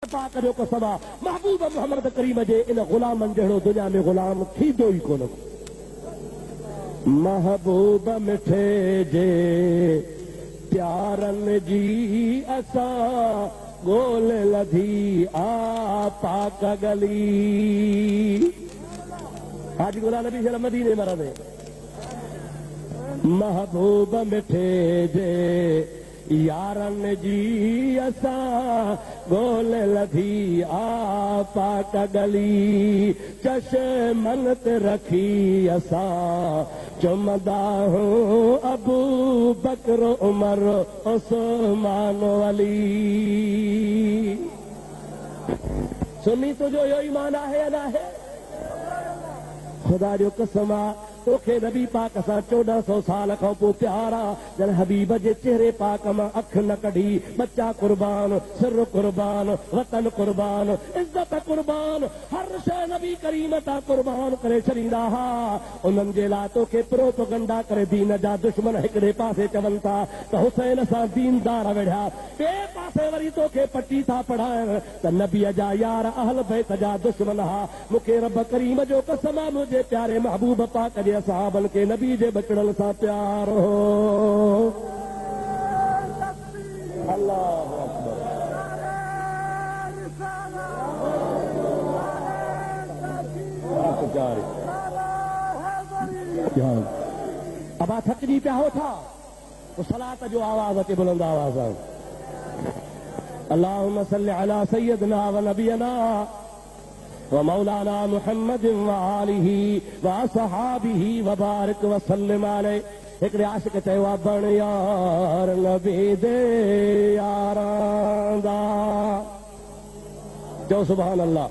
पाक जो कसमा महबूब मोहम्मद करीम जे इन गुलामन जहिड़ो दुनिया में गुलाम थींदो ई कोन। महबूब मिठे जे प्यारन जी असां गोल लधी आ पाक गली। आज गुलाम नबी शर मदीने मरदे महबूब मिठे जे यारन जी असां गोल लधी आ पाक गली। चश्मन ते रखी असां चुमदा हूं अबू बकर उमर उस्मान अली। सुनी तुझो यो ईमान आहे या नाहे? खुदा जो कसम आ तोखे नबी पाक सां 1400 साल खां पोइ प्यारा जन हबीब जे चेहरे पाक मां अख न कढी। बच्चा कुर्बान, सिर कुर्बान, वतन कुर्बान, इज्जत कुर्बान, हर शइ नबी करीम तां कुर्बान करे छॾींदा हा। उन्हनि जे लाइ तोखे प्रोपगंडा करे दीन जा दुश्मन हिकिड़े पासे चवनि था त हुसैन सां दीनदार विढ़िया, ॿिए पासे वरी तोखे पटी था पढ़ाइनि त नबीअ जा यार अहल बैत जा दुश्मन हा। मूंखे रब करीम जो कसम आहे मुंहिंजे प्यारे महबूब पाक जे साहबन के नबी जे बचड़न सा प्यार हो। अल्लाह अकबर। अब आ थकजी पिया हो था तो सलात जो आवाज अचे बुलंद आवाज। अल्लाहुम्मा सल्लि अला सय्यदना व नबियना व मौलाना मुहम्मद व आलिही व असहाबिही व बारिक व सल्लिम अलैहि। हिकिड़े आशिक चयो आहे बण यार नबी दे यारां दा। चओ सुभान अल्लाह।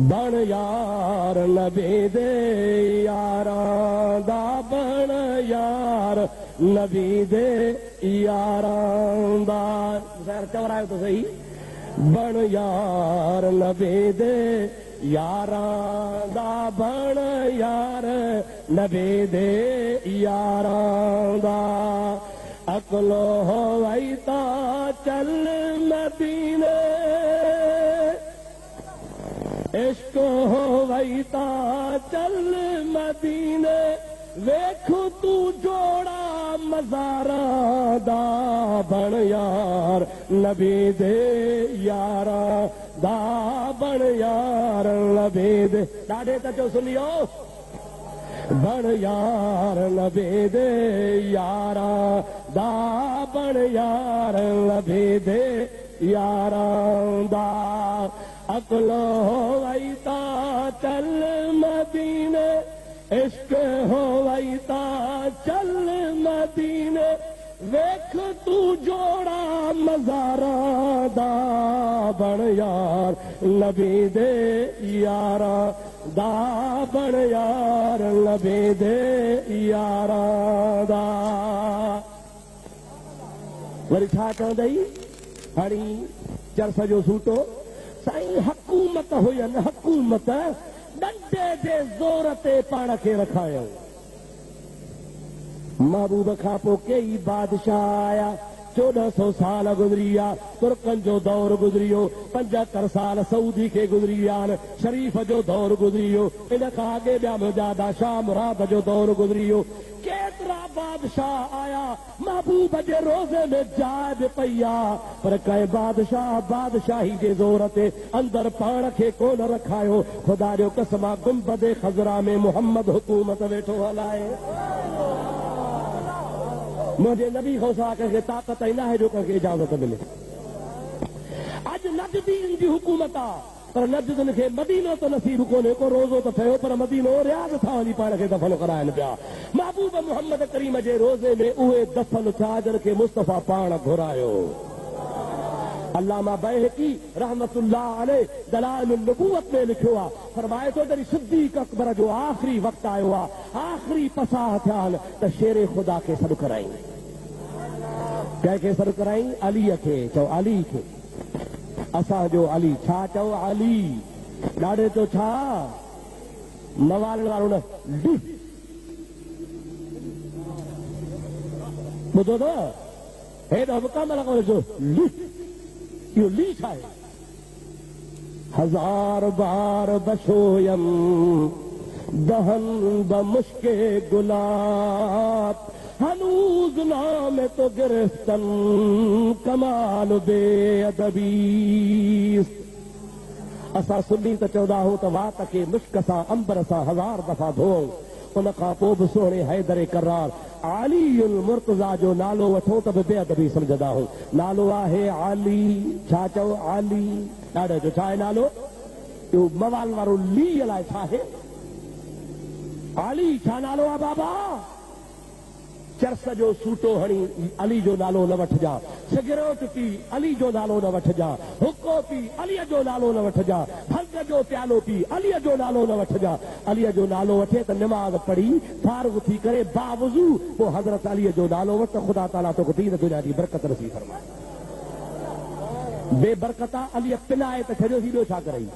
बण यार नबी दे यारां दा, बण यार नबी दे यारां दा। चवरायो तो सही। बण यार नबी दे यारां दा, बण यार नबी दे यारां दा। अकलो होवई ता चल मदीने, इश्क होवई ता चल मदीने। वेख तू जोड़ा मज़ारां दा, बण यार नबी दे यारां दा, बण यार नबी दे। ॾाढे त चओ सुनियो। बण यार नबी दे यारां दा, बण यार नबी दे यारां दा। अकलो होवई ता चल मदीने, इश्क होवई ता चल मदीने। वेख तू जोड़ा मज़ारां दा, बण यार नबी दे यारां दा, बण यार नबी दे यारां दा। वरी छा चवंदई हणी चरस जो सूटो? साईं हुकूमत हुयनि हुकूमत, डंडे जे ज़ोर ते पाण खे रखायो। महबूब खां पोइ कई बादशाह आया। 1400 साल गुज़री विया। तुर्कनि जो दौर गुज़री वियो। 75 साल सऊदी खे गुज़री विया आहिनि। शरीफ़ जो दौर गुज़री वियो। इन खां अॻे ॿिया मुजादा शाह मुराद जो दौर गुज़री वियो। केतिरा बादशाह आया। महबूब जे रोज़े में जाइ बि पई आहे, पर कंहिं बादशाह बादशाही जे ज़ोर ते अंदरि पाण खे कोन रखायो। ख़ुदा जो कसम आहे गुंबदे ख़ज़रा में मुहम्मद हुकूमत वेठो हलाए। मुंहिंजे नबी खां सवाइ कंहिंखे ताक़त ई न आहे जो कंहिंखे इजाज़त मिले। अॼु नजदीन जी हुकूमत आहे, पर नजदीन खे मदीनो त नसीब कोन्हे। को रोज़ो त ठहियो पर मदीनो रियाज़ था वञी पाण खे दफ़न कराइनि पिया। महबूब मोहम्मद करीम जे रोज़े में उहे दफ़न थिया जिन खे मुस्तफ़ा पाण घुरायो। अल्लामा बैहक़ी रहमतुल्लाह अलैह दलाइलुन नबुव्वत में लिखियो आहे, फरमाए थो जॾहिं सिद्दीक़ अकबर जो आख़िरी वक़्तु आयो आहे, आख़िरी पसाह थिया आहिनि त शेरे ख़ुदा खे सॾु कराई। कंहिंखे सॾु कराई? अलीअ खे। चओ अली खे। असांजो अली। छा चओ? अली। ॾाढे तो छा मवालण वारो न ॿुधो अथव? हेॾो मुकमल कोन इहो ली छा आहे? हजार बार बशोयम दहन बमुश्के गुलाब हनूज नाम तो गिरफ्तन कमाल बेअदबी। असां सुन्नी त चवंदा आहियूं त वात खे मुश्क सां अंबर सां 1000 दफ़ा धोऊं, उन खां पोइ बि सोणे हैदर करार आलीउल मुर्तज़ा जो नालो वठो त बि बेअदबी सम्झंदा आहियूं। नालो आहे आली, छा चओ आली, ॾाढो जो छा आहे नालो? इहो मवाल वारो ली अलाए छा आहे? आली छा नालो आहे बाबा? चरस जो सूटो हणी अली जो नालो न वठजा, सिगरेट पी अली जो नालो न वठजा, हुको पी अलीअ जो नालो न वठजा, भंग जो प्यालो पी अलीअ जो नालो न वठजा। अलीअ जो नालो वठे त निमाज़ पढ़ी फारिग थी करे बावज़ू पोइ हज़रत अलीअ जो नालो वठ, ख़ुदा ताला तोखे दीन दुनिया जी बरकत नसीब फरमाए। बेबरकता अलीअ पिनाए त छॾियो सीधो छा करई,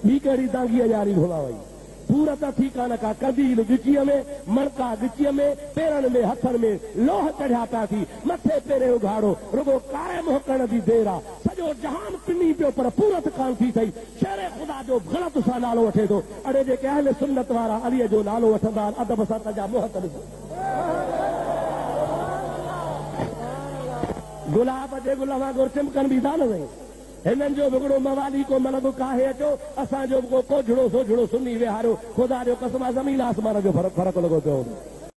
ॿी कहिड़ी दांगी अजारी भोला वई पूरत थी कान का कंदील गिचीअ में, मणका गिचीअ में, पेरनि में हथनि में लोह चढ़िया पिया थी, मथे पेरे उघाड़ो रुगो क़ाइम हुकण जी देर आहे, सॼो जहान पिनी पियो पर पूरत कान थी थई। शेरे ख़ुदा जो ग़लति सां नालो वठे थो। अड़े जेके अहले सुन्नत वारा अलीअ जो नालो वठंदा आहिनि अदब सां तंहिंजा मुहत ॾिसो। गुलाब जे गुल वांगुरु चिमकनि बि था न वई। हिननि जो बिगड़ो मवाली को मलंदो काहे अचो, असांजो को कोझड़ो सोझड़ो सुनी विहारियो। ख़ुदा जो कसम ज़मीन आसमान जो फर्क़ु लॻो पियो।